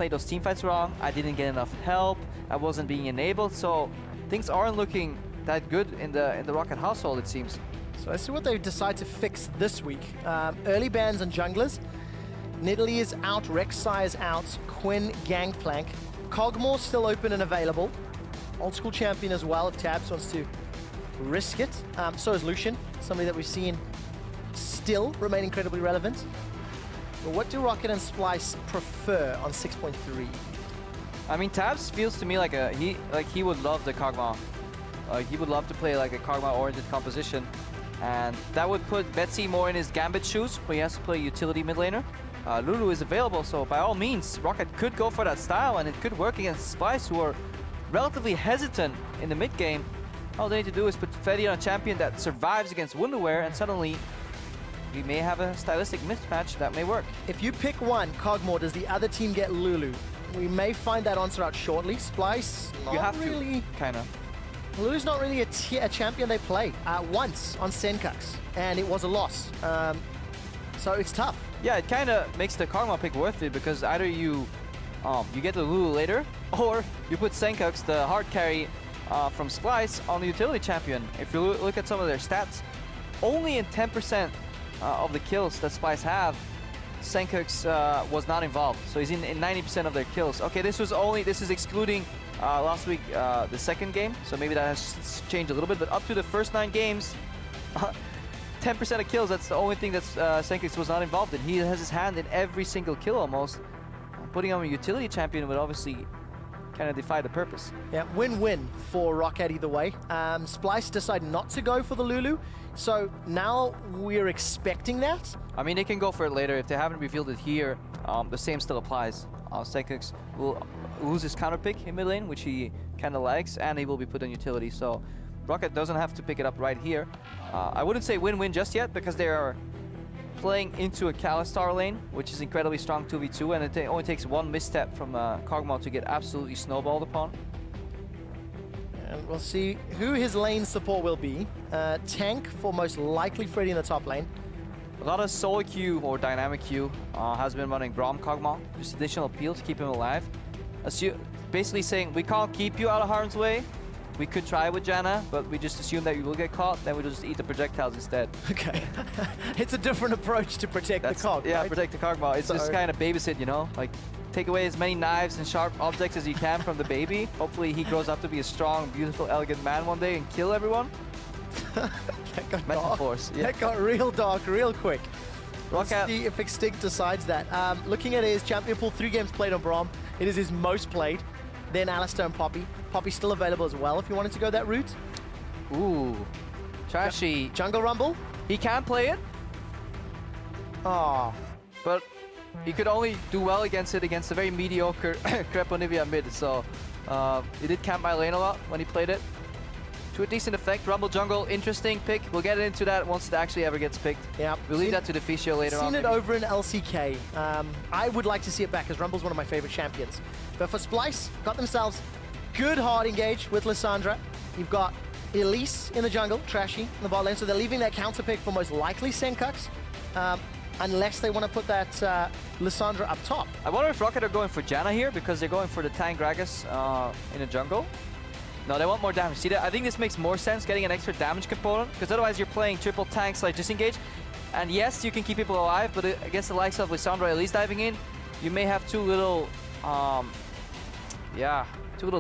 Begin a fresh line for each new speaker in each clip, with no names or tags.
played those team fights wrong. I didn't get enough help. I wasn't being enabled. So things aren't looking that good in the ROCCAT household, it seems.
So let's see what they decide to fix this week. Early bans and junglers. Nidalee is out, Rek'Sai is out, Quinn Gangplank. Kog'Maw still open and available. Old school champion as well if Tabs wants to risk it. So is Lucian, somebody that we've seen still remain incredibly relevant. But what do ROCCAT and Splyce prefer on 6.3?
I mean, Tabs feels to me like he would love the Kog'Maw. He would love to play like a Kog'Maw-oriented composition, and that would put Betsy more in his Gambit shoes, where he has to play utility mid laner. Lulu is available, so by all means, ROCCAT could go for that style, and it could work against Splyce, who are relatively hesitant in the mid game. All they need to do is put Freddy on a champion that survives against Wunderwear, and suddenly we may have a stylistic mismatch that may work. If
you pick one, Kog'Maw, does the other team get Lulu? We may find that answer out shortly. Splyce, not
you have
really.
To, kind of.
Lulu's not really a champion they play. Once on Senkux, and it was a loss. So it's tough.
Yeah, it kind of makes the Kog'Maw pick worth it, because either you get the Lulu later, or you put Senkux, the hard carry from Splyce, on the utility champion. If you look at some of their stats, only in 10% of the kills that Splyce have, Senkux was not involved. So he's in 90% of their kills. Okay, this is excluding last week, the second game, so maybe that has changed a little bit, but up to the first 9 games, 10% of kills, that's the only thing that Senkux was not involved in. He has his hand in every single kill almost. Putting him on a utility champion would obviously kind of defy the purpose. Yeah,
win-win for ROCCAT either way. Splyce decided not to go for the Lulu, so now we're expecting that.
I mean, they can go for it later. If they haven't revealed it here, the same still applies. Senkux will lose his counter pick in mid lane, which he kind of likes, and he will be put on utility. So ROCCAT doesn't have to pick it up right here. I wouldn't say win-win just yet, because they are playing into a Kalistar lane, which is incredibly strong 2v2, and it only takes one misstep from Kog'Maw to get absolutely snowballed upon.
And we'll see who his lane support will be. Tank for most likely Freddy in the top lane.
A lot of solo queue or dynamic queue has been running Braum Kog'Maw, just additional appeal to keep him alive. Basically saying, we can't keep you out of harm's way. We could try with Janna, but we just assume that you will get caught, then we'll just eat the projectiles instead.
Okay. It's a different approach to protect the Kog,
yeah,
right?
Protect the Kog'Maw. It's just kind of babysit, you know? Like, take away as many knives and sharp objects as you can from the baby. Hopefully he grows up to be a strong, beautiful, elegant man one day and kill everyone.
That got
Metaphors. Yeah.
That got real dark real quick. Let's
ROCCAT.
see if Extinct decides that. Looking at his champion pool, 3 games played on Braum. It is his most played. Then Alistar and Poppy. Poppy's still available as well if you wanted to go that route.
Ooh. Trashy.
Jungle Rumble?
He can play it.
Oh.
But he could only do well against it against a very mediocre Creponivia mid. So he did camp my lane a lot when he played it. To a decent effect. Rumble Jungle, interesting pick. We'll get into that once it actually ever gets picked.
Yeah.
We'll leave that to the Fischio later on.
Seen it over in LCK. I would like to see it back, because Rumble's one of my favorite champions. But for Splyce, got themselves good hard engage with Lissandra. You've got Elise in the jungle, Trashy in the bot lane, so they're leaving that counter pick for most likely Senkux, unless they want to put that Lissandra up top.
I wonder if ROCCAT are going for Janna here, because they're going for the tank Gragas in the jungle. No, they want more damage. See, I think this makes more sense, getting an extra damage component, because otherwise you're playing triple tanks like disengage. And yes, you can keep people alive, but against the likes of Lissandra Elise diving in, you may have too little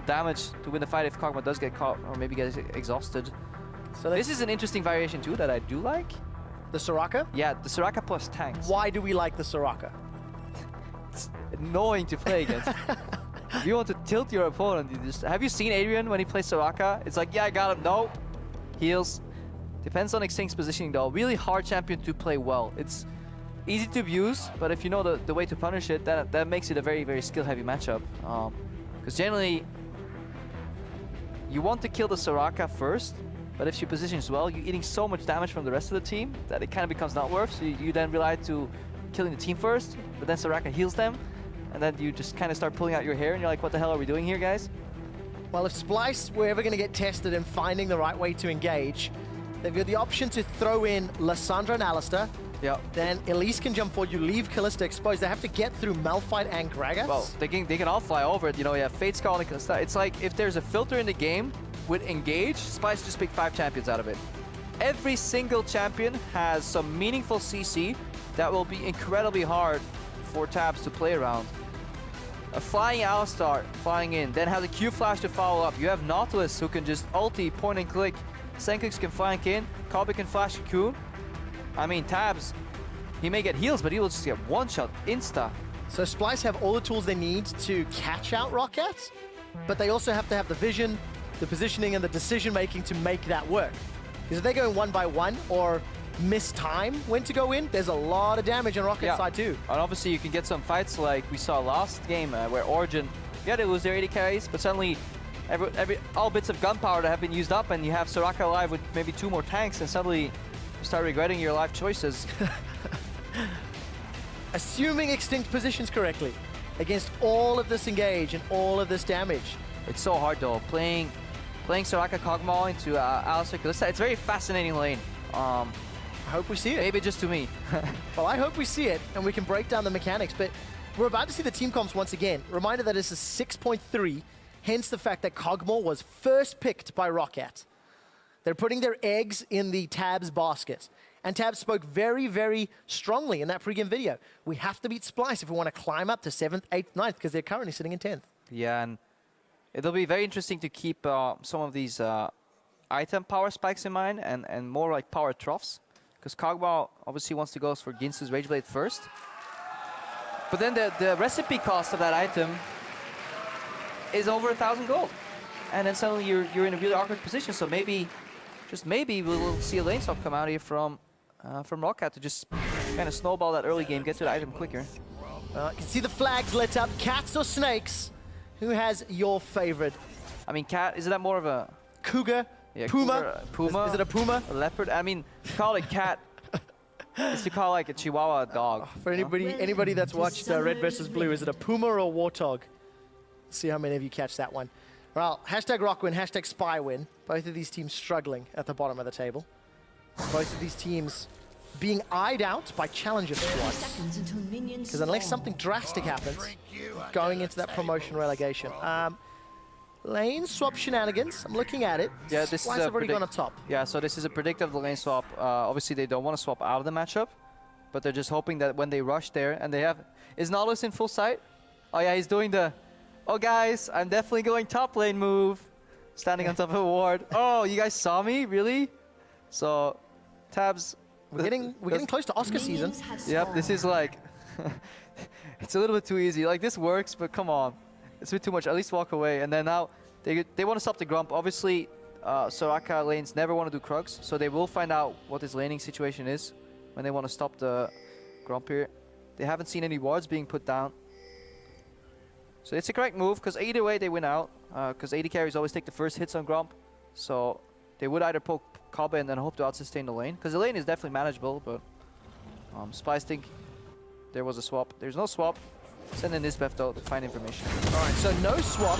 damage to win the fight if Kog'Maw does get caught or maybe gets exhausted. So this is an interesting variation too that I do like.
The Soraka?
Yeah, the Soraka plus tanks.
Why do we like the Soraka?
It's annoying to play against. If you want to tilt your opponent, you just... Have you seen Adrian when he plays Soraka? It's like, yeah, I got him. No. Heals. Depends on Extinct's positioning though. Really hard champion to play well. It's easy to abuse, but if you know the way to punish it, that makes it a very, very skill-heavy matchup. Because generally, you want to kill the Soraka first, but if she positions well, you're eating so much damage from the rest of the team that it kind of becomes not worth. So you then rely to killing the team first, but then Soraka heals them, and then you just kind of start pulling out your hair, and you're like, what the hell are we doing here, guys?
Well, if Splyce were ever going to get tested in finding the right way to engage, they've got the option to throw in Lissandra and Alistar,
Yeah.
Then Elise can jump forward. You leave Kalista exposed. They have to get through Malphite and Gragas.
Well, they can all fly over it. You know, you have Fate Skull and Kalista. It's like if there's a filter in the game with Engage, Splyce just picked 5 champions out of it. Every single champion has some meaningful CC that will be incredibly hard for Tabs to play around. A flying Alistar flying in, then has a Q flash to follow up. You have Nautilus who can just ulti, point and click. Senkux can flank in. Kalbi can flash a Q. I mean, Tabs, he may get heals, but he will just get one shot insta.
So Splyce have all the tools they need to catch out ROCCAT, but they also have to have the vision, the positioning, and the decision making to make that work. Because if they're going one by one or miss time when to go in, there's a lot of damage on ROCCAT's side too.
And obviously you can get some fights like we saw last game where Origin, yeah, they lose their 80 carries, but suddenly all bits of gunpowder that have been used up, and you have Soraka alive with maybe 2 more tanks, and suddenly you start regretting your life choices.
Assuming extinct positions correctly against all of this engage and all of this damage.
It's so hard though, playing Soraka Kog'Maw into Alistar Kalista. It's a very fascinating lane.
I hope we see it.
Maybe just to me.
Well, I hope we see it and we can break down the mechanics, but we're about to see the team comps once again. Reminder that this is 6.3, hence the fact that Kog'Maw was first picked by ROCCAT. They're putting their eggs in the Tabs basket. And Tabs spoke very, very strongly in that pregame video. We have to beat Splyce if we want to climb up to 7th, 8th, 9th, because they're currently sitting in 10th.
Yeah, and it'll be very interesting to keep some of these item power spikes in mind and more like power troughs. Because Kog'Maw obviously wants to go for Ginsu's Rageblade first. But then the recipe cost of that item is over 1,000 gold. And then suddenly you're in a really awkward position. So maybe, just maybe, we'll see a lane swap come out here from ROCCAT to just kind of snowball that early game, get to the item quicker.
You can see the flags lit up. Cats or snakes? Who has your favorite?
I mean, cat, is that more of a...
Cougar?
Yeah,
Puma?
Puma?
Is it a puma?
A leopard? I mean, to call it cat is to call like a Chihuahua a dog.
For anybody that's watched Red vs. Blue, is it a puma or a warthog? See how many of you catch that one. Well, hashtag ROCCWin, hashtag SPYWin. Both of these teams struggling at the bottom of the table. Both of these teams being eyed out by challenger squads. Because unless something drastic happens, going into that promotion relegation. Lane swap shenanigans, I'm looking at it.
Yeah, this
Splyce
is
have already gone up top.
Yeah, so this is a predictive lane swap. Obviously, they don't want to swap out of the matchup, but they're just hoping that when they rush there, and they have... Is Nautilus in full sight? Oh yeah, he's doing the... Oh guys, I'm definitely going top lane move. Standing on top of a ward. Oh, you guys saw me? Really? So, Tabs...
We're getting close to Oscar season.
Yep, this is like... it's a little bit too easy. Like, this works, but come on. It's a bit too much. At least walk away. And then now, they want to stop the Grump. Obviously, Soraka lanes never want to do Krugs, so they will find out what this laning situation is when they want to stop the Grump here. They haven't seen any wards being put down. So it's a correct move, because either way they win out. Because AD carries always take the first hits on Grump. So they would either poke Kobbe and then hope to out-sustain the lane. Because the lane is definitely manageable, but Splyce think there was a swap. There's no swap. Send in this Beth though to find information.
Alright, so no swap.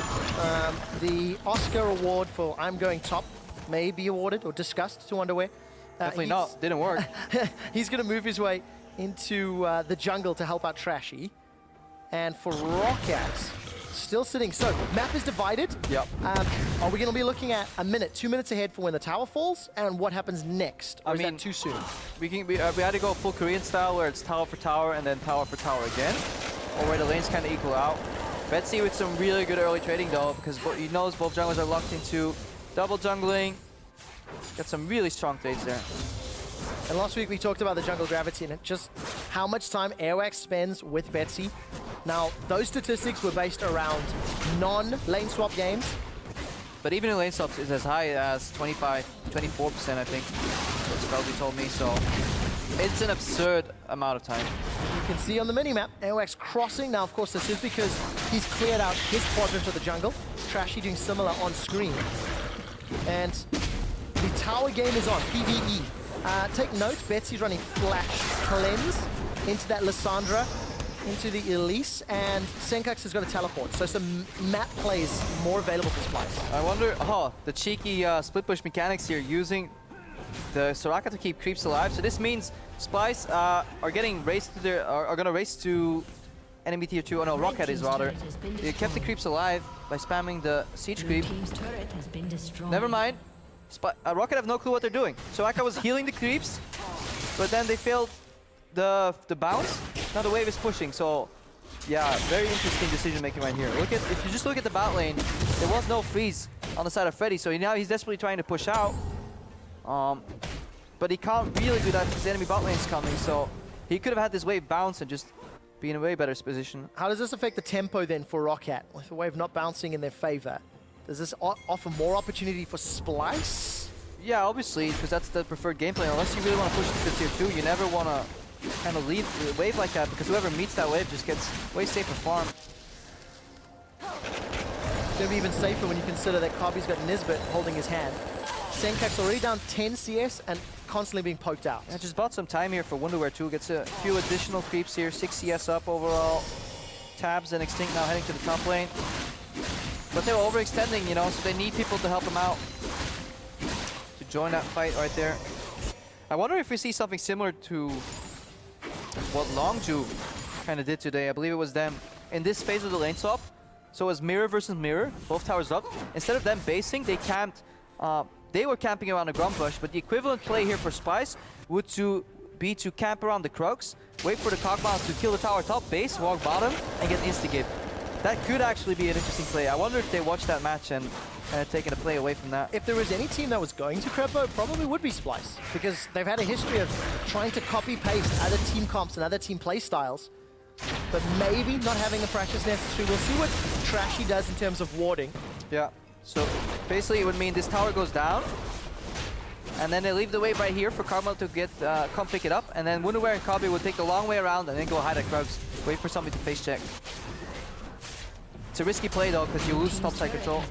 The Oscar award for I'm going top may be awarded or discussed to Underwear.
Definitely not. Didn't work.
He's going to move his way into the jungle to help out Trashy. And for ROCCAT, still sitting. So, map is divided.
Yep.
Are we going to be looking at a minute, 2 minutes ahead for when the tower falls, and what happens next? Or is that too soon?
We had to go full Korean style, where it's tower for tower and then tower for tower again, or where the lanes kind of equal out. Betsy with some really good early trading though, because he knows both junglers are locked into double jungling. Got some really strong trades there.
And last week we talked about the jungle gravity and just how much time Airwax spends with Betsy. Now, those statistics were based around non-lane swap games.
But even in lane swaps, it's as high as 24%, I think. That's what Spelby told me, so it's an absurd amount of time.
You can see on the minimap, Airwax crossing. Now, of course, this is because he's cleared out his quadrant of the jungle. Trashy doing similar on screen. And the tower game is on, PvE. Take note, Betsy's running Flash Cleanse into that Lissandra, into the Elise, and Senkux has got a teleport. So some map plays more available for Splyce.
I wonder, the cheeky split push mechanics here, using the ROCCAT to keep creeps alive. So this means Splyce are getting raced to their are gonna race to enemy tier 2. Oh no, ROCCAT is rather. They kept the creeps alive by spamming the siege creep. Never mind. ROCCAT have no clue what they're doing. So ROCCAT was healing the creeps, but then they failed the bounce. Now the wave is pushing. So yeah, very interesting decision making right here. If you just look at the bot lane, there was no freeze on the side of Freddy. So now he's desperately trying to push out. But he can't really do that because the enemy bot lane is coming. So he could have had this wave bounce and just be in a way better position.
How does this affect the tempo then for ROCCAT? With the wave not bouncing in their favor, does this offer more opportunity for Splyce?
Yeah, obviously, because that's the preferred gameplay. Unless you really want to push it to tier 2, you never want to kind of leave the wave like that, because whoever meets that wave just gets way safer farm.
It's going to be even safer when you consider that Kabi's got Nisbet holding his hand. Senkak's already down 10 CS and constantly being poked out.
Yeah, just bought some time here for Wonderwear too. Gets a few additional creeps here, 6 CS up overall. Tabs and Extinct now heading to the top lane. But they were overextending, you know, so they need people to help them out. To join that fight right there. I wonder if we see something similar to what Longju kind of did today. I believe it was them in this phase of the lane swap. So it was mirror versus mirror, both towers up. Instead of them basing, they camped. They were camping around the Grump Bush, but the equivalent play here for Splyce would be to camp around the Croaks, wait for the Cogmouse to kill the tower top, base, walk bottom, and get insta-gib. That could actually be an interesting play. I wonder if they watched that match and taken a play away from that.
If there was any team that was going to Crepo, it probably would be Splyce, because they've had a history of trying to copy-paste other team comps and other team play styles, but maybe not having the practice necessary. We'll see what Trashy does in terms of warding.
Yeah, so basically it would mean this tower goes down, and then they leave the wave right here for Karma to get come pick it up, and then Wonderwear and Kabi would take the long way around and then go hide at Krugs, wait for somebody to face check. It's a risky play though, because you lose top side control.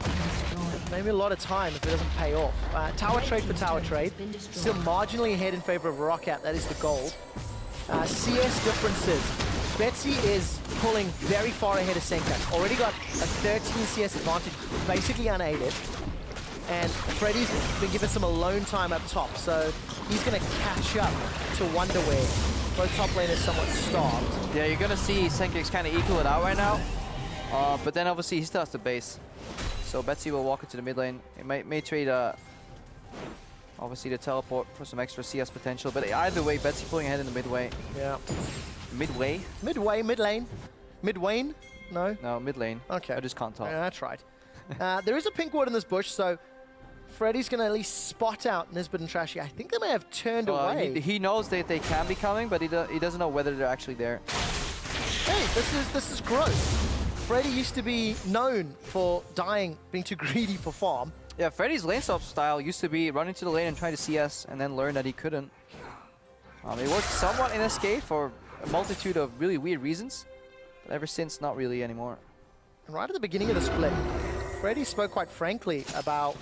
Maybe a lot of time if it doesn't pay off. Tower trade for tower trade. Still marginally ahead in favor of ROCCAT, that is the goal. CS differences. Betsy is pulling very far ahead of Senkak. Already got a 13 CS advantage, basically unaided. And Freddy's been given some alone time up top, so he's going to catch up to Wonderwear. Both top laners somewhat starved.
Yeah, you're going to see Senkak's kind of equal it out right now. But then obviously he still has the base. So Betsy will walk into the mid lane. It may trade obviously the teleport for some extra CS potential. But either way, Betsy pulling ahead in the midway.
Yeah.
Midway?
Midway, mid lane. Midwane? No?
No, mid lane.
Okay.
I just can't talk.
Yeah, I tried. There is a pink ward in this bush, so Freddy's going to at least spot out Nisbet and Trashy. I think they may have turned away.
He knows that they can be coming, but he doesn't know whether they're actually there.
Hey, this is growth. Freddy used to be known for dying, being too greedy for farm.
Yeah, Freddy's lane swap style used to be run into the lane and try to CS, and then learn that he couldn't. It worked somewhat in SK for a multitude of really weird reasons, but ever since, not really anymore.
And right at the beginning of the split, Freddy spoke quite frankly about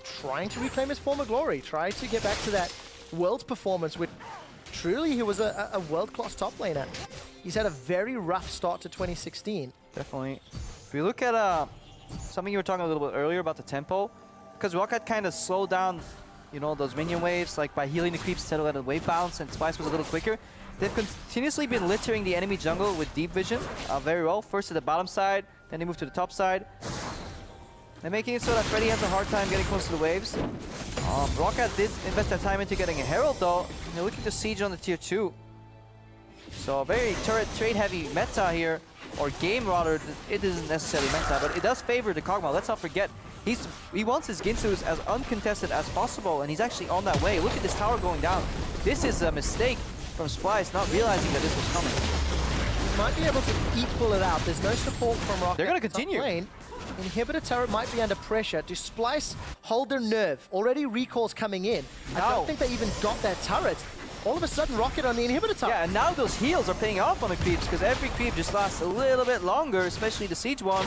trying to reclaim his former glory, try to get back to that world performance, which truly he was a world-class top laner. He's had a very rough start to 2016.
Definitely. If we look at something you were talking a little bit earlier about the tempo, because ROCCAT kind of slowed down, you know, those minion waves, like by healing the creeps instead of letting the wave bounce, and Splyce was a little quicker. They've continuously been littering the enemy jungle with deep vision very well. First to the bottom side, then they move to the top side. They're making it so that Freddy has a hard time getting close to the waves. ROCCAT did invest their time into getting a Herald though. They're looking to siege on the tier 2. So a very turret trade heavy meta here, or game rather. It isn't necessarily meta, but it does favor the Kog'Maw. Let's not forget, he wants his Ginsus as uncontested as possible, and he's actually on that way. Look at this tower going down. This is a mistake from Splyce, not realizing that this was coming.
He might be able to equal it out. There's no support from ROCCAT.
They're going to continue.
Lane. Inhibitor turret might be under pressure. Do Splyce hold their nerve? Already recalls coming in. I don't think they even got that turret. All of a sudden, ROCCAT on the inhibitor turret.
Yeah, and now those heals are paying off on the creeps, because every creep just lasts a little bit longer, especially the siege one.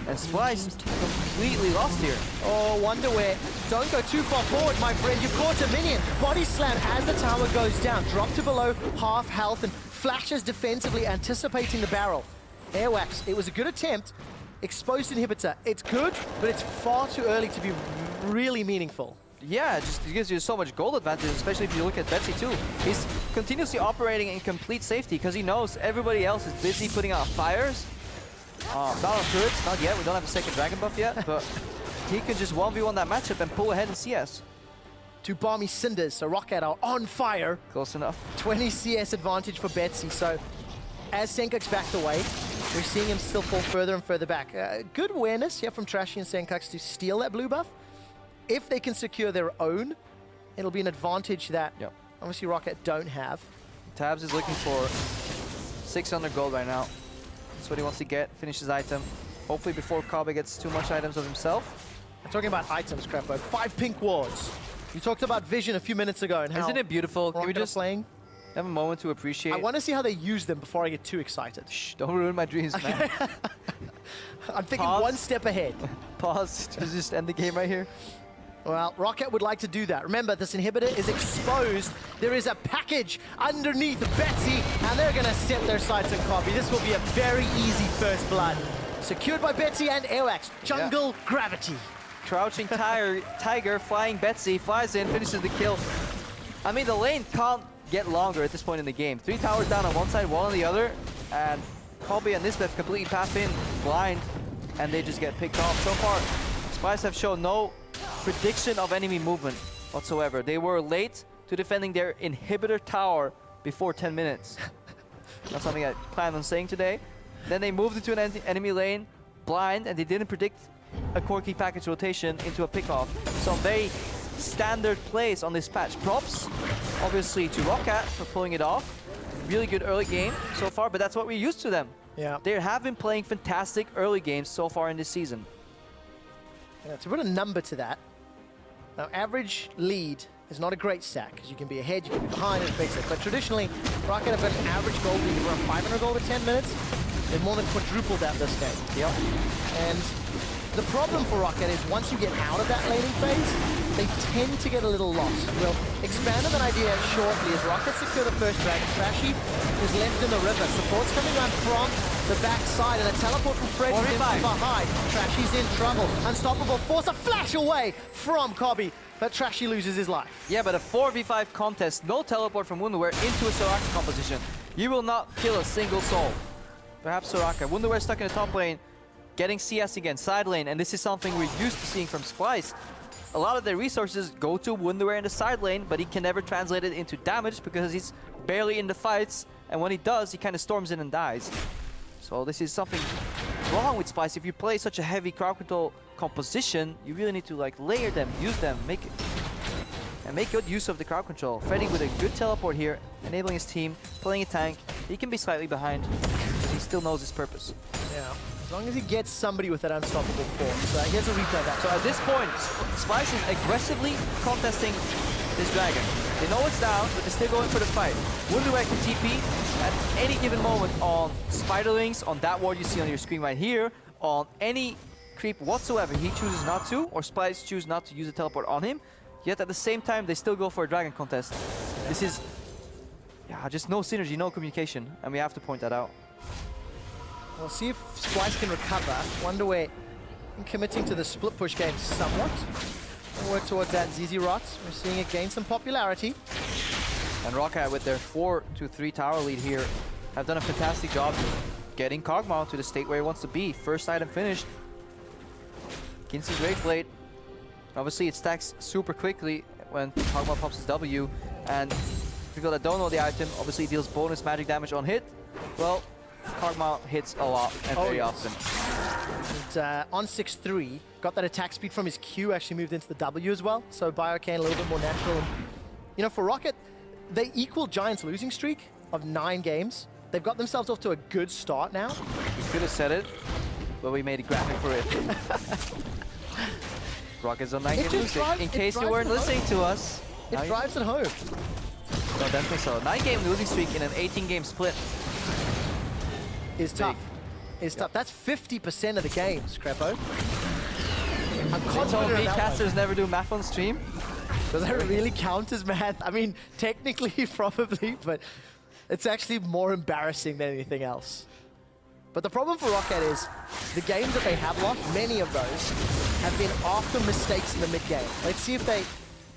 And Splyce completely lost here.
Oh, Wonderwear. Don't go too far forward, my friend. You've caught a minion. Body slam as the tower goes down. Drop to below half health and flashes defensively, anticipating the barrel. Airwax, it was a good attempt. Exposed inhibitor. It's good, but it's far too early to be really meaningful.
Yeah, it gives you so much gold advantage, especially if you look at Betsy too. He's continuously operating in complete safety because he knows everybody else is busy putting out fires. Not on turrets, not yet. We don't have a second dragon buff yet, but he can just 1v1 that matchup and pull ahead in CS.
2 Balmy Cinders, so ROCCAT are on fire.
Close enough.
20 CS advantage for Betsy, so as Senkuk's backed away, we're seeing him still fall further and further back. Good awareness here from Trashy and Senkuk to steal that blue buff. If they can secure their own, it'll be an advantage that obviously ROCCAT don't have.
Tabs is looking for 600 gold right now. That's what he wants to get, finish his item. Hopefully before Kabe gets too much items of himself.
I'm talking about items, Crapo. 5 pink wards. You talked about vision a few minutes ago and how
Isn't it beautiful? Can we just
playing?
have a moment to appreciate?
I want to see how they use them before I get too excited.
Shh, don't ruin my dreams, man.
I'm thinking
Pause.
one step ahead.
Pause to just end the game right here.
Well, ROCCAT would like to do that. Remember, this inhibitor is exposed. There is a package underneath Betsy, and they're going to set their sights on Kabe. This will be a very easy first blood. Secured by Betsy and Airwax. Jungle Gravity.
Crouching Tiger, flying Betsy, flies in, finishes the kill. I mean, the lane can't get longer at this point in the game. 3 towers down on one side, 1 on the other, and Kabe and Nisbeth completely path in blind, and they just get picked off. So far, Splyce have shown no prediction of enemy movement whatsoever. They were late to defending their inhibitor tower before 10 minutes. That's something I planned on saying today. Then they moved into an enemy lane blind, and they didn't predict a Corki package rotation into a pickoff. Some very standard plays on this patch. Props, obviously, to ROCCAT for pulling it off. Really good early game so far, but that's what we're used to them.
Yeah.
They have been playing fantastic early games so far in this season.
Yeah, to put a number to that, now average lead is not a great stack, because you can be ahead, you can be behind, and fix it. But traditionally, ROCCAT have got an average gold lead of around 500 gold in 10 minutes. They've more than quadrupled that this game.
Yep.
And the problem for ROCCAT is once you get out of that laning phase, they tend to get a little lost. We'll expand on that idea shortly as ROCCAT secure the first dragon. Trashy is left in the river. Support's coming around from the backside, and a teleport from Fred is in from behind. Trashy's in trouble. Unstoppable force a flash away from Kabe, but Trashy loses his life.
Yeah, but a 4v5 contest, no teleport from Wunderwear into a Soraka composition. You will not kill a single soul. Perhaps Soraka. Wunderwear stuck in the top lane, getting CS again, side lane, and this is something we're used to seeing from Splyce. A lot of their resources go to Wunderwear in the side lane, but he can never translate it into damage because he's barely in the fights, and when he does, he kind of storms in and dies. So this is something wrong with Splyce. If you play such a heavy crowd control composition, you really need to like layer them, use them, make good use of the crowd control. Freddy with a good teleport here, enabling his team, playing a tank. He can be slightly behind, but he still knows his purpose.
Yeah. As long as he gets somebody with that unstoppable force. Here's a replay of that.
So at this point, Splyce is aggressively contesting this dragon. They know it's down, but they're still going for the fight. Wunderwear can TP at any given moment on Spiderlings, on that ward you see on your screen right here, on any creep whatsoever. He chooses not to, or Splyce choose not to use a teleport on him. Yet at the same time, they still go for a dragon contest. This is, yeah, just no synergy, no communication, and we have to point that out.
We'll see if Splyce can recover. Wunderwear committing to the split push game somewhat. We'll work towards that ZZ Rot. We're seeing it gain some popularity.
And ROCCAT with their 4-3 tower lead here have done a fantastic job getting Kog'Maw to the state where he wants to be. First item finished. Kinsey's Rage Blade. Obviously it stacks super quickly when Kog'Maw pops his W. And for people that don't know the item, obviously it deals bonus magic damage on hit. Well, Kog'Maw hits a lot and very often.
And, on 6-3, got that attack speed from his Q, actually moved into the W as well. So Biocane a little bit more natural. And, you know, for ROCCAT, they equal Giants' losing streak of 9 games. They've got themselves off to a good start now.
We could have said it, but we made a graphic for it. ROCCAT's on 9 game losing. In case you weren't listening to us.
It drives it home.
No, definitely so. 9 game losing streak in an 18 game split.
Is tough. Is tough. That's 50% of the games, Crepo. I'm confident
me
that
casters
one.
never do math on stream.
Does that really count as math? I mean, technically, probably, but it's actually more embarrassing than anything else. But the problem for ROCCAT is the games that they have lost, many of those, have been after mistakes in the mid-game. Let's see if they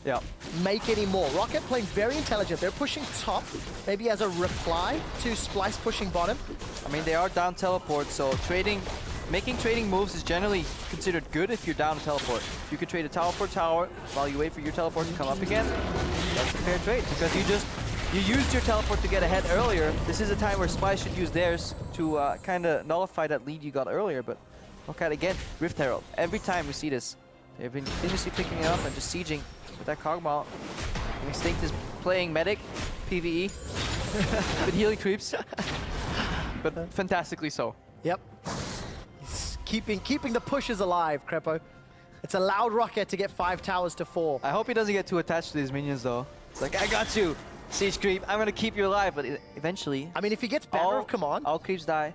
Yeah.
make any more. ROCCAT playing very intelligent. They're pushing top, maybe as a reply to Splyce pushing bottom.
I mean, they are down teleport, so making trading moves is generally considered good if you're down a teleport. You could trade a teleport tower while you wait for your teleport to come up again. That's a fair trade because you used your teleport to get ahead earlier. This is a time where Splyce should use theirs to kind of nullify that lead you got earlier. But ROCCAT again, Rift Herald. Every time we see this, they've been continuously picking it up and just sieging with that Kog'Maw. Instinct is playing medic, PvE, with healing creeps, but fantastically so.
Yep. Keeping the pushes alive, Crepo. It's allowed ROCCAT to get 5 towers to 4.
I hope he doesn't get too attached to these minions though. It's like, I got you, Siege Creep, I'm gonna keep you alive, but eventually...
I mean, if he gets Banner of Command...
All creeps die.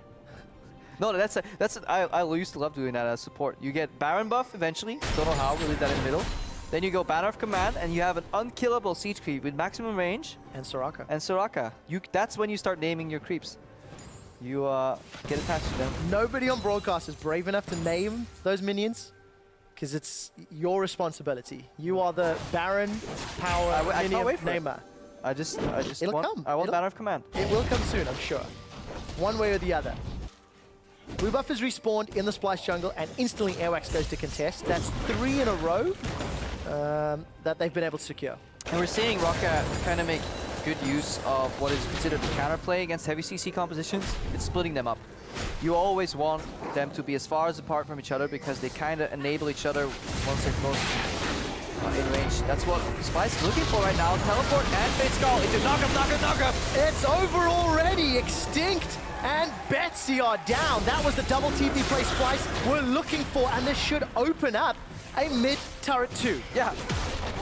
No, I used to love doing that as support. You get Baron buff eventually, don't know how, we'll leave that in the middle. Then you go Banner of Command, and you have an unkillable Siege Creep with maximum range.
And Soraka.
And Soraka. That's when you start naming your creeps. You get attached to them.
Nobody on broadcast is brave enough to name those minions, because it's your responsibility. You are the Baron power minion namer.
I just
It'll
want,
come.
I want Banner of Command.
It will come soon, I'm sure. One way or the other. Blue buff is respawned in the Splyce jungle, and instantly Airwax goes to contest. That's 3 in a row that they've been able to secure.
And we're seeing ROCCAT kind of make good use of what is considered the counterplay against heavy CC compositions. It's splitting them up. You always want them to be as far as apart from each other because they kind of enable each other once they're close in range. That's what Splyce is looking for right now. Teleport and Fate Skull into knock-up.
It's over already. Extinct and Betsy are down. That was the double TP play Splyce were looking for, and this should open up a mid-turret 2.
Yeah,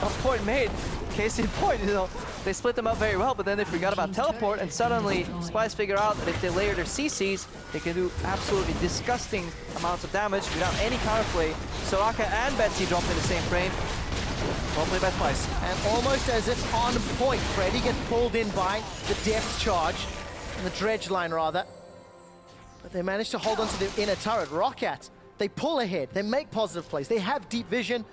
a point made. Case in point, you know, they split them up very well, but then they forgot about teleport, and suddenly Splyce figure out that if they layer their CCs, they can do absolutely disgusting amounts of damage without any counterplay. Soraka and Betsy drop in the same frame. Well played by Splyce.
And almost as if on point, Freddy gets pulled in by the depth charge, and the dredge line rather. But they manage to hold on to the inner turret. ROCCAT, they pull ahead, they make positive plays, they have deep vision,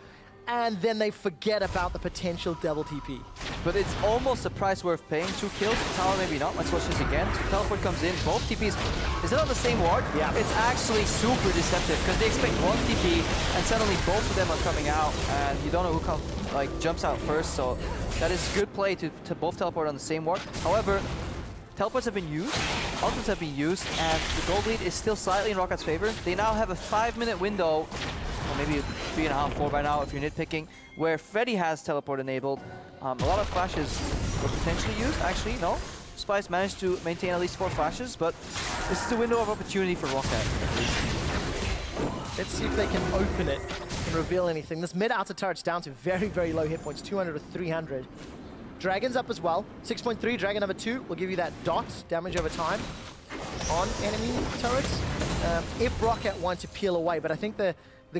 and then they forget about the potential double TP.
But it's almost a price worth paying. 2 kills, tower maybe not. Let's watch this again. So teleport comes in, both TPs. Is it on the same ward?
Yeah.
It's actually super deceptive because they expect 1 TP and suddenly both of them are coming out and you don't know who jumps out first. So that is good play to both teleport on the same ward. However, teleports have been used, ultimates have been used, and the gold lead is still slightly in ROCCAT's favor. They now have a 5-minute window, or maybe 3.5, 4 by now if you're nitpicking, where Freddy has teleport enabled. A lot of flashes were potentially used. Actually, no. Splyce managed to maintain at least 4 flashes, but this is a window of opportunity for ROCCAT.
Let's see if they can open it and reveal anything. This mid-outer turret's down to very, very low hit points, 200 to 300. Dragon's up as well. 6.3, Dragon number 2 will give you that dot damage over time on enemy turrets. If ROCCAT want to peel away, but I think the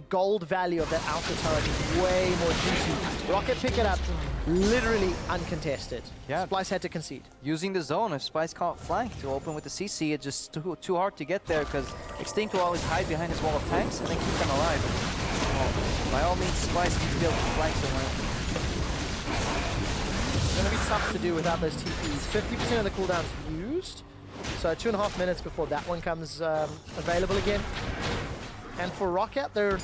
gold value of that outer turret is way more juicy. ROCCAT pick it up, literally uncontested.
Yeah.
Splyce had to concede.
Using the zone, if Splyce can't flank to open with the CC, it's just too hard to get there because Extinct will always hide behind his wall of tanks and then keep them alive. So, by all means, Splyce needs to be able to flank somewhere.
It's going to be tough to do without those TPs. 50% of the cooldown's used, so 2.5 minutes before that one comes available again. And for ROCCAT, they're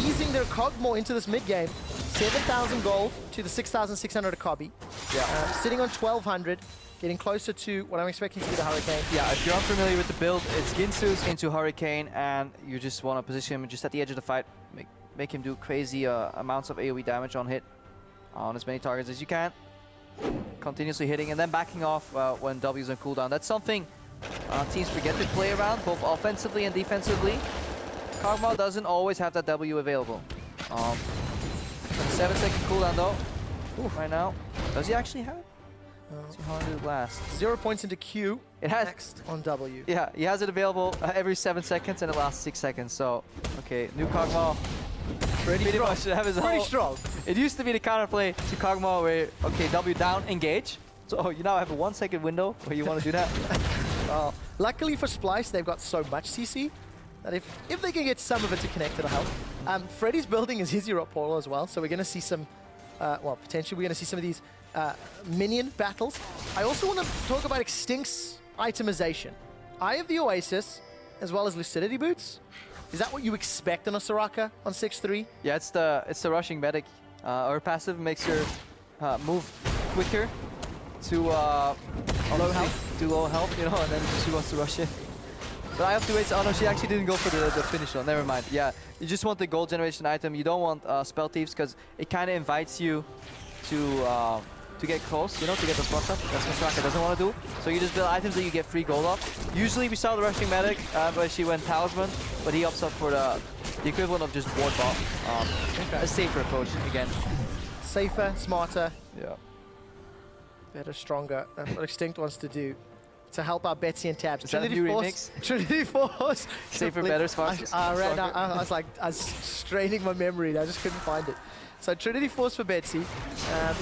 easing their Kog'Maw into this mid-game. 7,000 gold to the 6,600 Kobe.
Yeah.
Sitting on 1,200, getting closer to what I'm expecting to be the Hurricane.
Yeah, if you're unfamiliar with the build, it's Ginsu's into Hurricane, and you just want to position him just at the edge of the fight. Make him do crazy amounts of AoE damage on hit on as many targets as you can. Continuously hitting and then backing off when W's on cooldown. That's something teams forget to play around, both offensively and defensively. Kog'Maw doesn't always have that W available. 7-second cooldown though. Oof. Right now. Does he actually have it? Let's see how long did it last?
0 points into Q.
It has
next on W.
Yeah, he has it available every 7 seconds and it lasts 6 seconds. So, okay, new Kog'Maw. Pretty much have his
Pretty
whole,
strong.
It used to be the counterplay to Kog'Maw where, okay, W down, engage. So you now have a 1 second window where you want to do that.
Luckily for Splyce, they've got so much CC that if they can get some of it to connect, it'll help. Freddy's building is his Europe portal as well, so we're going to see some well, potentially we're going to see some of these minion battles. I also want to talk about Extinct's itemization. Eye of the Oasis, as well as Lucidity Boots. Is that what you expect on a Soraka on 6-3?
Yeah, it's the rushing medic. Her passive makes her move quicker to low health, you know, and then she wants to rush in. But I have to wait. Oh no, she actually didn't go for the finish one. Never mind. Yeah, you just want the gold generation item. You don't want spell thieves because it kind of invites you to get close, you know, to get the spot up. That's what Soraka doesn't want to do. So you just build items that you get free gold off. Usually we saw the rushing medic, but she went talisman, but he opts up for the equivalent of just ward bot. A safer approach again.
Safer, smarter.
Yeah.
Better, stronger. That's what Extinct wants to do to help out Betsy and Tabs.
Is that a new remix?
Trinity Force.
Safer, better, smarter.
I was straining my memory and I just couldn't find it. So Trinity Force for Betsy.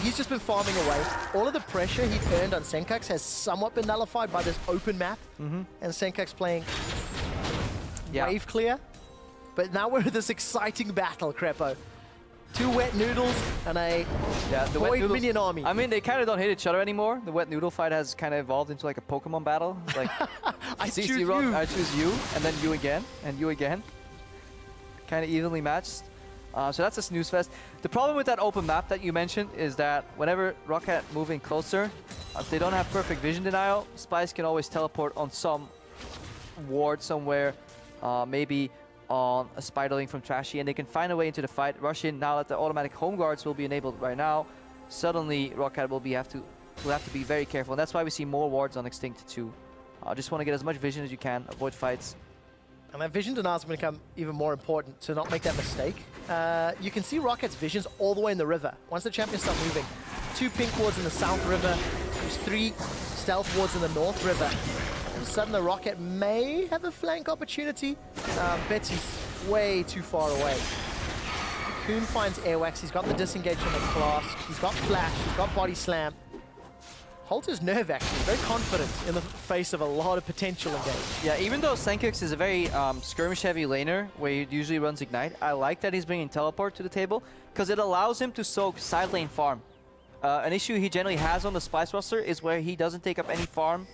He's just been farming away. All of the pressure he earned on Senkux has somewhat been nullified by this open map. And Senkux playing wave clear. But now we're in this exciting battle, Crepo. 2 wet noodles and a void minion army.
I mean, they kind of don't hit each other anymore. The wet noodle fight has kind of evolved into like a Pokemon battle. It's like,
I choose
you.
you.
I choose you, and then you again, and you again. Kind of evenly matched. So that's a snooze fest. The problem with that open map that you mentioned is that whenever ROCCAT moving closer, if they don't have perfect vision denial, Splyce can always teleport on some ward somewhere, maybe on a spiderling from Trashy, and they can find a way into the fight, rush in. Now that the automatic home guards will be enabled right now, suddenly ROCCAT will have to be very careful, and that's why we see more wards on Extinct too. Just want to get as much vision as you can, avoid fights.
And that vision denial is going to become even more important to not make that mistake. You can see ROCCAT's visions all the way in the river. Once the champions start moving, 2 pink wards in the south river, there's 3 stealth wards in the north river. All of a sudden the ROCCAT may have a flank opportunity. Betsy's way too far away. Cocoon finds Airwax, he's got the disengage on the Flask, he's got Flash, he's got Body Slam. Holter's nerve actually, very confident in the face of a lot of potential engage.
Yeah, even though Senkux is a very skirmish-heavy laner, where he usually runs Ignite, I like that he's bringing Teleport to the table, because it allows him to soak side lane farm. An issue he generally has on the Splyce roster is where he doesn't take up any farm,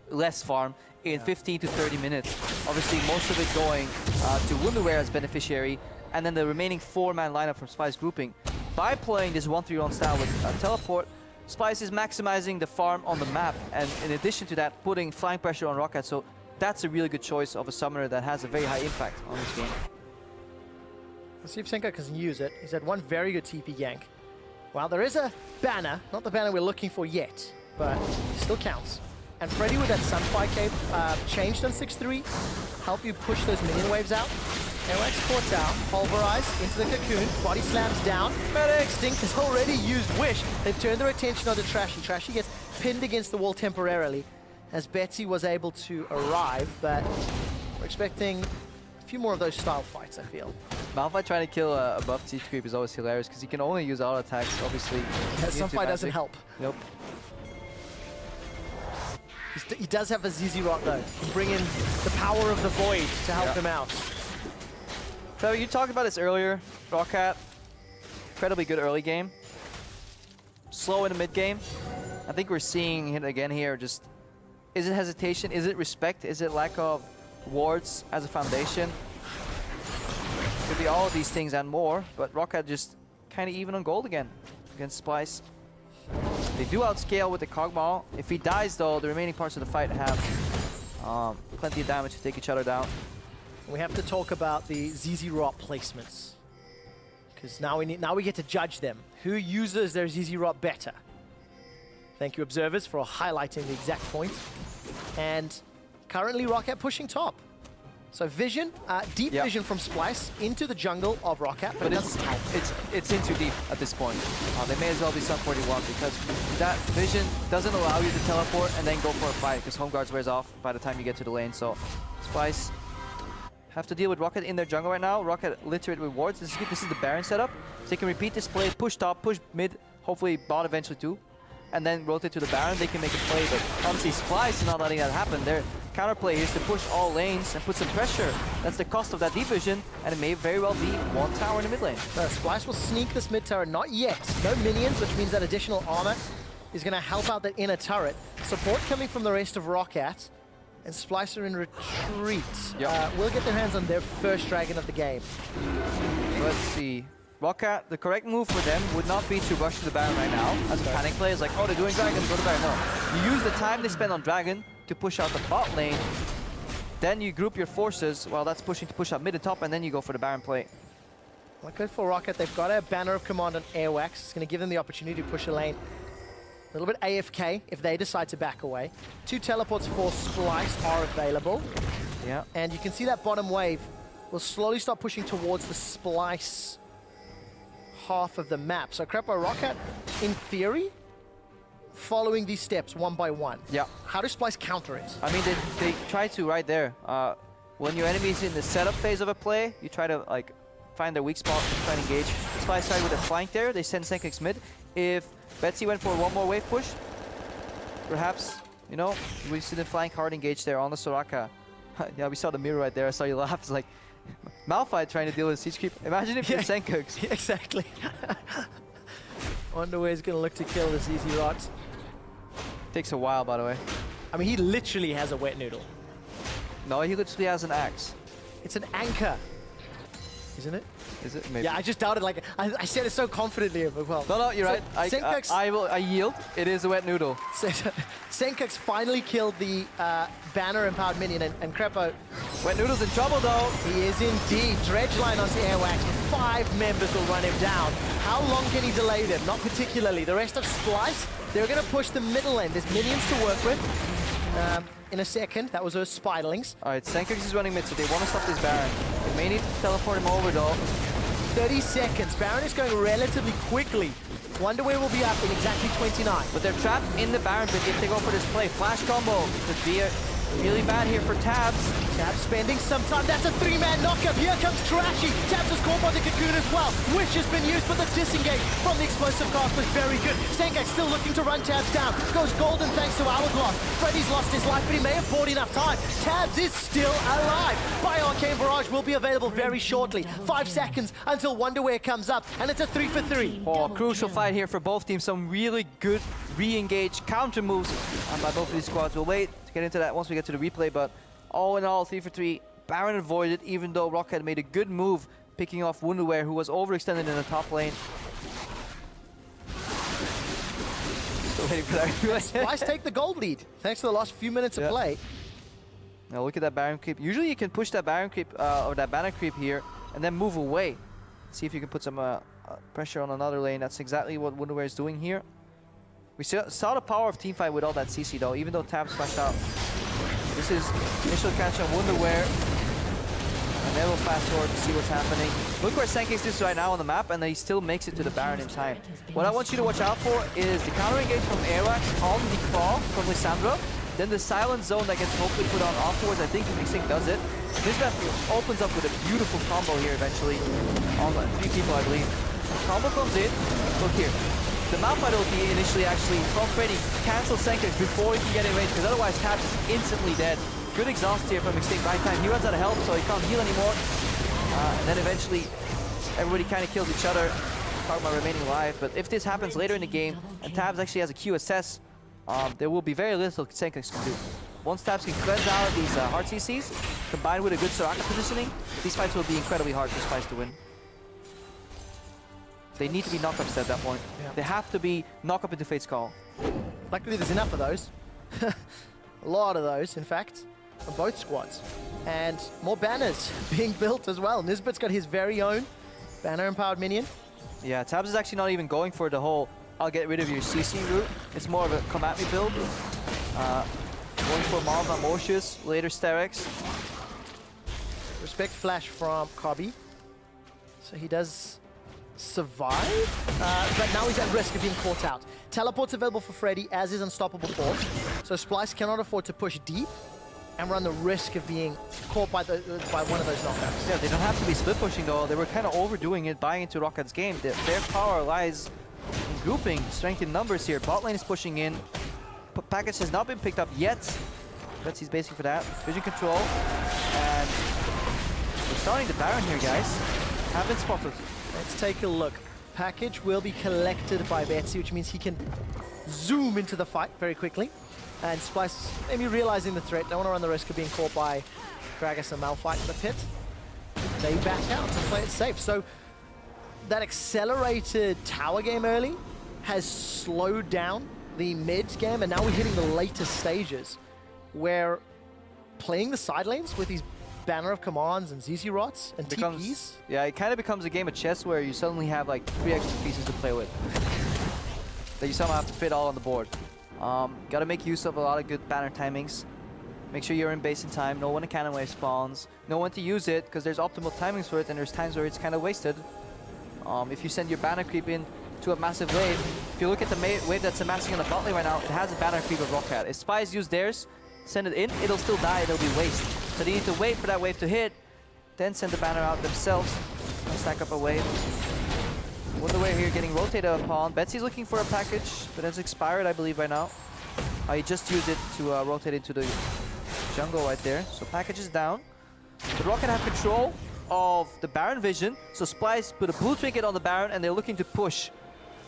less farm, in 15 to 30 minutes. Obviously, most of it going to Woundaware as beneficiary, and then the remaining 4-man lineup from Splyce grouping. By playing this 1-3-1 style with Teleport, Splyce is maximizing the farm on the map, and in addition to that, putting flying pressure on ROCCAT, so that's a really good choice of a summoner that has a very high impact on this game.
Let's see if Senka can use it. He's had one very good TP gank. Well, there is a banner, not the banner we're looking for yet, but it still counts. And Freddy with that Sunfire cape changed on 6-3, help you push those minion waves out. Airwax ports out, pulverize into the cocoon, body slams down. Extinct has already used Wish. They've turned their attention onto Trashy. Trashy gets pinned against the wall temporarily as Betsy was able to arrive, but we're expecting a few more of those style fights, I feel.
Malphite trying to kill a buff teeth creep is always hilarious because he can only use auto attacks, obviously.
Yeah, Sunfire doesn't help.
Nope.
He does have a ZZ Rot though. He can bring in the power of the Void to help him out.
Trevor, you talked about this earlier. ROCCAT, incredibly good early game. Slow in the mid game. I think we're seeing it again here. Just, is it hesitation? Is it respect? Is it lack of wards as a foundation? Could be all of these things and more, but ROCCAT just kind of even on gold again against Splyce. They do outscale with the Cogmaw. If he dies though, the remaining parts of the fight have plenty of damage to take each other down.
We have to talk about the ZZ Rot placements, because now we get to judge them. Who uses their ZZ Rot better? Thank you, observers, for highlighting the exact point. And currently, ROCCAT pushing top. So vision, deep vision from Splyce into the jungle of ROCCAT, but
it's in too deep at this point. They may as well be sub 41 because that vision doesn't allow you to teleport and then go for a fight because home guards wears off by the time you get to the lane. So Splyce have to deal with ROCCAT in their jungle right now. ROCCAT literate with wards. This is the Baron setup. So they can repeat this play, push top, push mid, hopefully bot eventually too, and then rotate to the Baron. They can make a play, but obviously Splyce is not letting that happen. They're counterplay here is to push all lanes and put some pressure. That's the cost of that deep vision, and it may very well be one tower in the mid lane.
No, Splyce will sneak this mid tower, not yet. No minions, which means that additional armor is going to help out that inner turret. Support coming from the rest of ROCCAT, and Splyce are in retreat.
Yep.
Will get their hands on their first dragon of the game.
Let's see. ROCCAT, the correct move for them would not be to rush to the Baron right now. As a panic play, it's like, oh, they're doing Dragon, go to Baron. No. You use the time they spend on Dragon to push out the bot lane. Then you group your forces while that's pushing to push out mid and top, and then you go for the Baron play.
Well, good for ROCCAT. They've got a banner of command on Airwax. It's going to give them the opportunity to push a lane. A little bit AFK if they decide to back away. 2 teleports for Splyce are available.
Yeah.
And you can see that bottom wave will slowly start pushing towards the Splyce half of the map. So Crepo ROCCAT, in theory, following these steps one by one.
Yeah.
How does Splyce counter it?
I mean, they try to right there. When your enemy is in the setup phase of a play, you try to like find their weak spot and try and engage. Splyce started with a flank there. They send Senkix mid. If Betsy went for one more wave push, perhaps, you know, we see the flank hard engage there on the Soraka. Yeah, we saw the mirror right there. I saw you laugh. It's like Malphite trying to deal with siege creep. Imagine if you're Senkix.
Yeah, exactly. Wonder where he's going to look to kill this easy rot.
Takes a while, by the way.
I mean, he literally has a wet noodle.
No, he literally has an axe.
It's an anchor, isn't it?
Is it? Maybe.
Yeah, I just doubted. Like I said it so confidently. Well,
no, you're right. I yield. It is a wet noodle.
Senkix finally killed the banner empowered minion, and Crepo.
Wet noodle's in trouble though.
He is indeed. Dredgeline onto Airwax. 5 members will run him down. How long can he delay them? Not particularly. The rest of Splyce, they're going to push the middle lane. There's minions to work with. In a second, that was her Spiderlings.
All right, Senkix is running mid, so they want to stop this Baron. They may need to teleport him over though.
30 seconds. Baron is going relatively quickly. Wonderware will be up in exactly 29.
But they're trapped in the Baron pit if they go for this play. Flash combo could be really bad here for Tabs.
Tabs spending some time. That's a 3-man knockup. Here comes Trashy. Tabs is caught by the Cocoon as well. Wish has been used, but the disengage from the explosive cast was very good. Senkix still looking to run Tabs down. Goes golden thanks to Hourglass. Freddy's lost his life, but he may have bought enough time. Tabs is still alive. Bio-Arcane Barrage will be available very shortly. 5 seconds until Wonderware comes up, and it's a 3 for 3.
Oh, crucial fight here for both teams. Some really good re-engage counter moves by both of these squads. We'll wait to get into that once we get to the replay, but all in all, 3 for 3. Baron avoided, even though ROCCAT made a good move picking off Wonderware, who was overextended in the top lane. Still waiting for that.
Splyce take the gold lead, thanks to the last few minutes of play.
Now look at that Baron creep. Usually you can push that Baron creep, or that banner creep here, and then move away. See if you can put some pressure on another lane. That's exactly what Wonderware is doing here. We saw the power of teamfight with all that CC though, even though Tabs flashed out. This is initial catch on Wonderware. And then we'll fast forward to see what's happening. Look where Senkix is right now on the map, and he still makes it to the Baron in time. What I want you to watch out for is the counter engage from Airwax on the claw from Lissandra. Then the silent zone that gets hopefully put on afterwards. I think Mixing does it. This map opens up with a beautiful combo here eventually. On 3 people, I believe. Combo comes in. Look here. The Malphite ulti initially actually from Freddy cancels Senkix before he can get in range, because otherwise Tabs is instantly dead. Good exhaust here from Extinct right time. He runs out of health, so he can't heal anymore. And then eventually everybody kind of kills each other. Talking about remaining alive, but if this happens later in the game and Tabs actually has a Q assess, there will be very little Senkix can do. Once Tabs can cleanse out these hard CCs, combined with a good Soraka positioning, these fights will be incredibly hard for Splyce to win. They need to be knockups at that point. Yeah. They have to be knock up into Fate's Call.
Luckily there's enough of those. A lot of those, in fact, on both squads. And more banners being built as well. Nisbet's got his very own banner-empowered minion.
Yeah, Tabs is actually not even going for the whole I'll get rid of your CC route. It's more of a come at me build. Going for Malva Mortius, later Sterex.
Respect flash from Cobby. So he does survive, but now he's at risk of being caught out. Teleport's available for Freddy, as is Unstoppable Force. So Splyce cannot afford to push deep and run the risk of being caught by one of those knockouts.
Yeah, they don't have to be split pushing though. They were kind of overdoing it, buying into ROCCAT's game. Their power lies in grouping, strength in numbers here. Bot lane is pushing in. Package has not been picked up yet. Betsy's basing for that. Vision control. And we're starting the Baron here, guys. Have been spotted.
Let's take a look. Package will be collected by Betsy, which means he can zoom into the fight very quickly. And Splyce maybe realizing the threat. Don't want to run the risk of being caught by Gragas and Malphite in the pit. They back out to play it safe. So that accelerated tower game early has slowed down the mid game, and now we're hitting the later stages where playing the side lanes with these banner of commands and ZZ Rots and TPs.
Yeah, it kind of becomes a game of chess where you suddenly have like 3 extra pieces to play with that you somehow have to fit all on the board. Got to make use of a lot of good banner timings. Make sure you're in base in time, know when a cannon wave spawns, know when to use it, because there's optimal timings for it, and there's times where it's kind of wasted. If you send your banner creep in to a massive wave, if you look at the wave that's amassing on the bot lane right now, it has a banner creep of ROCCAT. If Splyce use theirs, send it in, it'll still die, it'll be waste. So they need to wait for that wave to hit, then send the banner out themselves, and stack up a wave. Wonder where here getting rotated upon. Betsy's looking for a package, but it's expired, I believe, by now. He just used it to rotate into the jungle right there. So package is down. The ROCCAT have control of the Baron vision. So Splyce put a blue trinket on the Baron, and they're looking to push.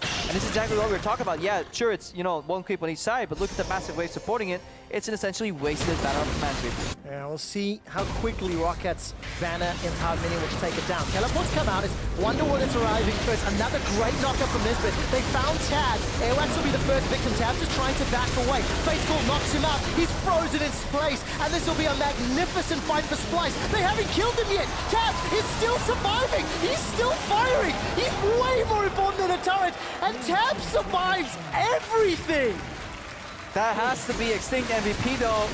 And this is exactly what we were talking about. Yeah, sure, it's, you know, one creep on each side, but look at the massive wave supporting it. It's an essentially wasted banner of command creep.
Yeah, we'll see how quickly ROCCAT's banner empowered minion will take it down. Teleports come out. It's Wonderwater's arriving first. Another great knockup from Nisbet. They found Tabs. Airwax will be the first victim. Tabs is trying to back away. Fate's Call knocks him out. He's frozen in place, and this will be a magnificent fight for Splyce. They haven't killed him yet. Tabs is still surviving. He's still firing. He's way more important than a turret, and Tabs survives everything.
That has to be Extinct MVP though.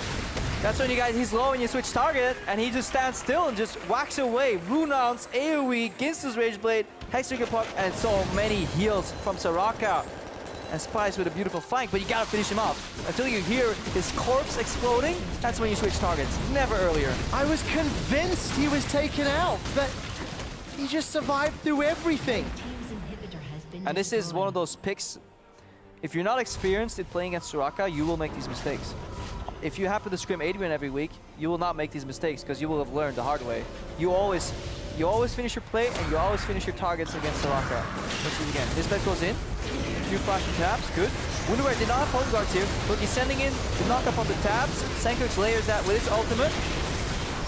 That's when you guys, he's low and you switch target, and he just stands still and just whacks away. Runeounce, AoE, Ginster's Rage Blade, Hextrigger Puck, and so many heals from Soraka. And Splyce with a beautiful flank, but you gotta finish him off. Until you hear his corpse exploding, that's when you switch targets, never earlier.
I was convinced he was taken out, but he just survived through everything.
And this is one of those picks. If you're not experienced in playing against Soraka, you will make these mistakes. If you happen to scrim Adrian every week, you will not make these mistakes because you will have learned the hard way. You always finish your play, and you always finish your targets against Soraka. Let's do it again. This bet goes in. Few flashing tabs, good. Wonderware did not have home guards here. Look, he's sending in the knock-up on the tabs. Sankux layers that with his ultimate.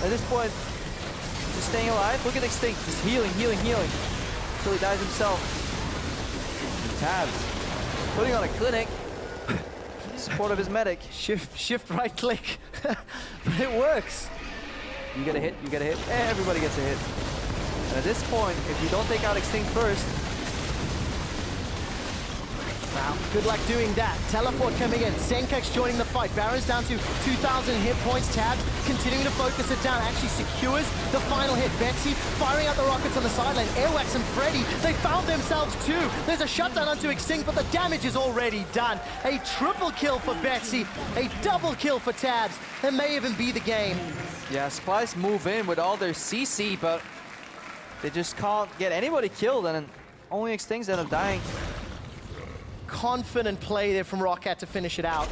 At this point, just staying alive. Look at Extinct, just healing, healing, healing. Until he dies himself. Tabs. Putting on a clinic. Support of his medic.
Shift right click. But it works.
You get a hit, you get a hit. Everybody gets a hit. And at this point, if you don't take out Extinct first.
Wow, good luck doing that. Teleport coming in. Senkex joining the fight. Baron's down to 2,000 hit points. Tabs continuing to focus it down. Actually secures the final hit. Betsy firing out the rockets on the sideline. Airwax and Freddy, they found themselves too. There's a shutdown onto Extinct, but the damage is already done. A triple kill for Betsy. A double kill for Tabs. It may even be the game.
Yeah, Splyce move in with all their CC, but they just can't get anybody killed, and only Extincts end up dying.
Confident play there from ROCCAT to finish it out.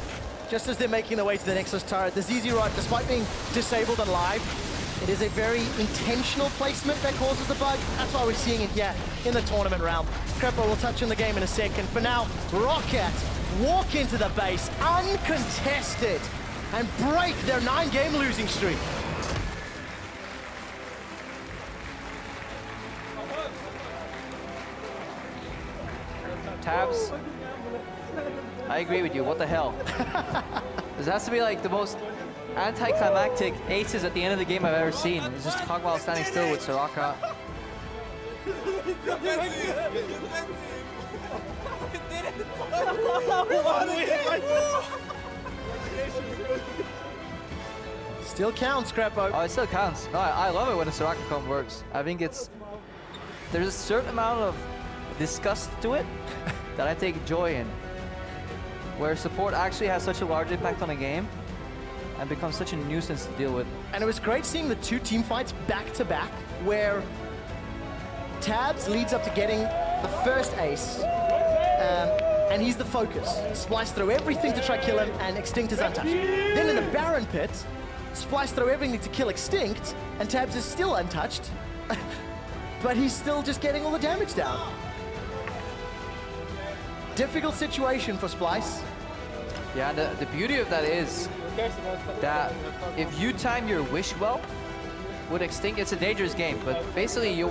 Just as they're making their way to the Nexus turret, the ZZ Rod, despite being disabled and live, it is a very intentional placement that causes the bug. That's why we're seeing it here in the tournament round. Crepo will touch on the game in a second. For now, ROCCAT walk into the base uncontested and break their 9-game losing streak.
Tabs. I agree with you, what the hell? This has to be like the most anticlimactic aces at the end of the game I've ever seen. It's just Cogwell standing still with Soraka.
Still counts, Crepo.
Oh, it still counts. No, I love it when a Soraka comp works. I think there's a certain amount of disgust to it that I take joy in. Where support actually has such a large impact on a game and becomes such a nuisance to deal with.
And it was great seeing the two team fights back to back, where Tabs leads up to getting the first ace, and he's the focus. Splyce throw everything to try kill him, and Extinct is untouched. Then in the Baron pit, Splyce throw everything to kill Extinct, and Tabs is still untouched, but he's still just getting all the damage down. Difficult situation for Splyce.
Yeah, the beauty of that is that if you time your wish well, with Extinct, it's a dangerous game, but basically you